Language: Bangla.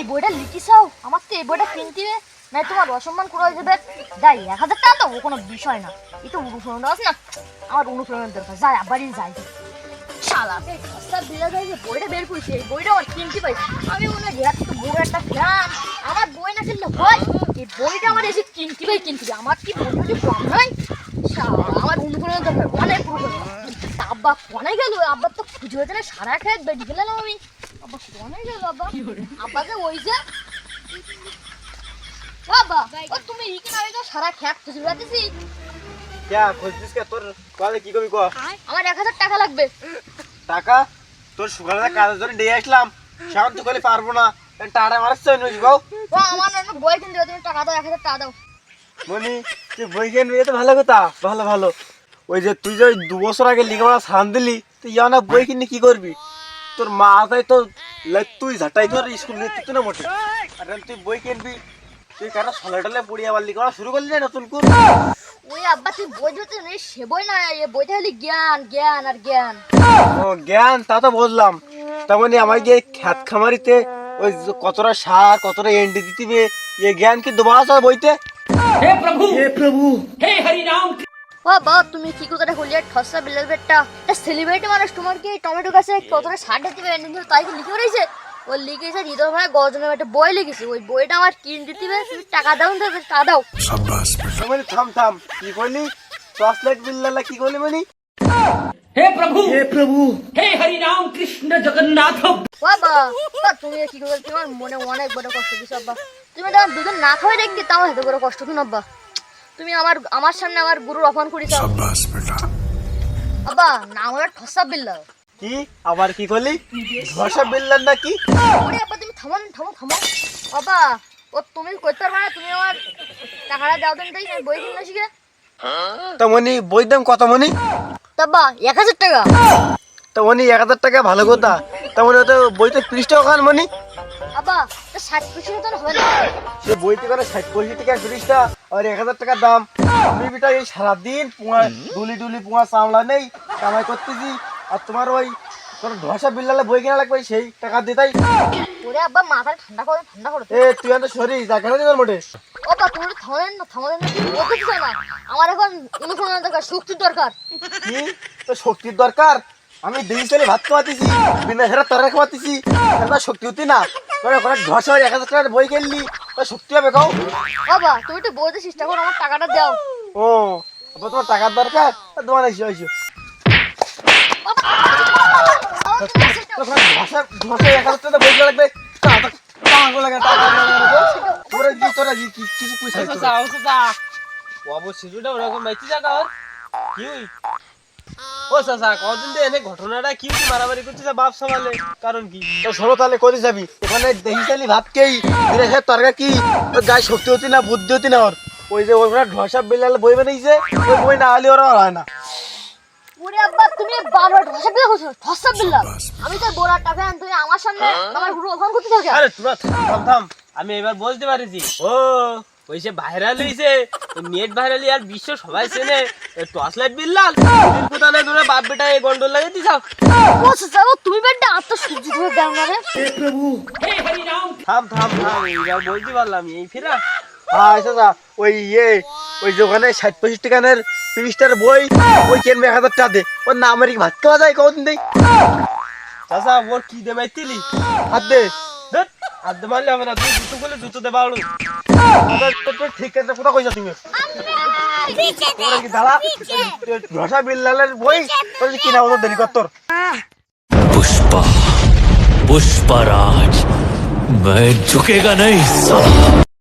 এই বইটা লিখিসাও আমার তো এই বইটা কিনতে না তোমার অসম্মান করে যাবে। যাই 1000 টাকা তো কোনো বিষয় না, এই তো অনুপ্রেরণা আছে না, আমার অনুপ্রেরণার দরকার। যাই আবারই যাই শালা সব বিলা যায় যে বইটা বের করেছে, এই বইটা আমার কিনতে পাই। আমি মনে হয় এত বড় একটা ফ্যান, আমার বই না কিনলে হয়? এই বইটা আমার এসে কিনতে পাই আমার কি বই যদি কম নয়? শালা আমার অনুপ্রেরণার দরকার অনেক অনুপ্রেরণা। আব্বা কোনে গেল? আব্বা তো খুঁজে হয়েছে না, সারা খেয়ে বেরিয়ে গেলাম আমি। আব্বা কোনে গেল? আব্বাকে ওই যে বাবা ও তুমি এখানে আমি তো সারা খেত খুঁজে বেড়াতেছি। क्या खोजছিস কে? তোর কলে কি কবি কো? আমার 1000 টাকা লাগবে। টাকা? তোর সকালে কাজের জন্য দিয়ে আসলাম, শাম তো কলে পারবো না, টাকা মারছ নই বাউ। ও আমার না বই কিনতে হবে, তুমি টাকা দাও, 1000 টাকা দাও। মনি তুই বই কিনবি, তো ভালো কথা, ভালো ভালো। ওই যে তুই যে 2 বছর আগে লেখাপড়া ছাড় দিলি, তুই না বই কিনে কি করবি? তোর মা তাই তো তুই ঝাঁটাই তোর স্কুল যেতে না মোটে, আর তুই বই কিনবি? তুই কেন সলাটালে পড়ি আবার লেখাপড়া শুরু করলি না নতুন করে? ওই আব্বা তুই বই ধরতে নেই, সে বই না, এই বইটা হলি জ্ঞান জ্ঞান আর জ্ঞান। ও জ্ঞান, তা তো বুঝলাম। তার মানে আমার গিয়ে খ্যাত খামারিতে ওই কতটা সার কতটা এন্ডি দিতিবে, এ জ্ঞান কি দেওয়া আছে বইতে? हे प्रभु হে প্রভু, हे हरि राम। ও বাবা তুমি কি কথাটা বললি? ঠসা বিলের বেটটা এটা সেলিব্রিটি মানুষ, তোমার কি টমেটো গাছে কতটা সার দিতে হবে তাই কি লিখে রয়েছে? ও লিখেছে হৃদয় ভাই গজনের একটা বই লিখেছে, ওই বইটা আমার কিনে দিতে হবে, তুমি টাকা দাও না, টাকা দাও। তার মানে থাম থাম, কি করলি? টর্চলাইট বিল্লালা কি করলি মানে? हे प्रभु হে প্রভু, हे हरि राम कृष्ण जगन्नाथ। বাবা তুমি কি করে? তোমার মনে অনেক বড় কষ্ট দিছো আব্বা, তুমি তো আমার দুজন না খাওয়াই দেখতে তাও এত বড় কষ্ট দিন আব্বা। তুমি আমার সামনে আমার গুরুর অপমান করেছো আব্বা। নাম হলো ঠসা বিল্লা। কি আবার কি করলি? ভাষা বিল্লাল না কি? ওরে আব্বা তুমি থামো থামো থামো বাবা, ও তুমি করতে পারবে না, তুমি আমার টাকাটা দাও দেন, তাই আমি বই কিনে শিখে। তা মনি বই দাম কত মনি? তাব্বা 1000 টাকা। তা মনি 1000 টাকা ভালো কথা, তা মনে তো বইতে 30 টাকা খান মনি। আব্বা তো 60 পয়সা তো হবে না। সে বইতে করে 60 টাকা 30 টাকা আর 1000 টাকা দাম। আমি বিটা এই সারাদিন ডুলি ডুলি পোঙা চামড়া নেই কামাই করতেছি, আর তোমার ওই তোর ভাষা বিল্লালে বই কেনা লাগবে সেই টাকা দিতাই। ওরে আব্বা মাথা ঠান্ডা করো ঠান্ডা করো। এ তুই তো সরি জায়গা না মোটে। ও বা তুমি থামেন না, তুমি বলতে চাও না? আমার এখন অনুপ্রেরণা দরকার, শক্তির দরকার। কি তো শক্তির দরকার? আমি দিয়েছিলি ভাত খাওয়াতেছি, বিনা সেরা তরকারি খাওয়াতেছি, না শক্তি হতি না? তোর ওখানে ধসা 1000 টাকার বই কিনলি, তোর শক্তি হবে কাউ? বাবা তুমি একটু বলতে চেষ্টা করো, আমার টাকাটা দাও। ও আবার তোমার টাকার দরকার? তোমার এসো এসো ধসা 1000 টাকা বই কিনা লাগবে, টাকা লাগে টাকা তোরা কি তোরা কি কিছু পয়সা অবশ্যই ওরকম বাইতে জায়গা ওর কি ও চাচা কদিন দিয়ে এনে ঘটনাটা কি মারামারি করতেছে বাপ সামালে, কারণ কি? তো শোনো তাহলে কোথায় যাবি? এখানে দেখিসালি ভাত খেয়ে দিনে সে তরকারি কি ওর গায়ে শক্তি হতি না বুদ্ধি হতি না ওর? ওই যে ওখানে ঢসা বিল্লালে বই বানিয়েছে, ওই বই না আলি ওরা হয় না। ওরে আব্বা তুমি বারবার ঠসা বিল্লা করছো, ঠসা বিল্লা। আমি তো বড় একটা ফ্যান, তুমি আমার সামনে আমার গুরু অপমান করতে থাকো। আরে তোরা থাম থাম, আমি এবার বলতে পারিছি। ও ওই সে ভাইরাল হইছে, নেট ভাইরালি আর বিশ্ব সবাই চেনে টর্চলাইট বিল্লাল। কোথা না তোরা বাপ বেটা এই গন্ডল লাগিয়ে দিছাও। ও যাও তুমি বেটা আত্মসহ্য করে দাও না রে। हे हरि राम। থাম থাম থাম, এবার বলতে পারলাম এই ফেরা। হ্যাঁ চাচা ওই ওই যে ওখানে 60-65 টাকার 30 টাকার বই ওই কিনবে 1000 টাকা দে, ওর না আমার কি ভাত খাওয়া যায় কদিন দেই? চাচা ওর কি দে মাইতিলি? হাত দে। হাত দে মারলে হবে না, তুই জুতো করলে জুতো দে বাড়ু। ঠিক আছে কোথা কইছা তুমি? তোরা কি দাঁড়া ঢসা বিল্লালের বই তোর কিনা ওদের দেরি কর তোর। पुष्पा पुष्पराज मैं झुकेगा नहीं साला।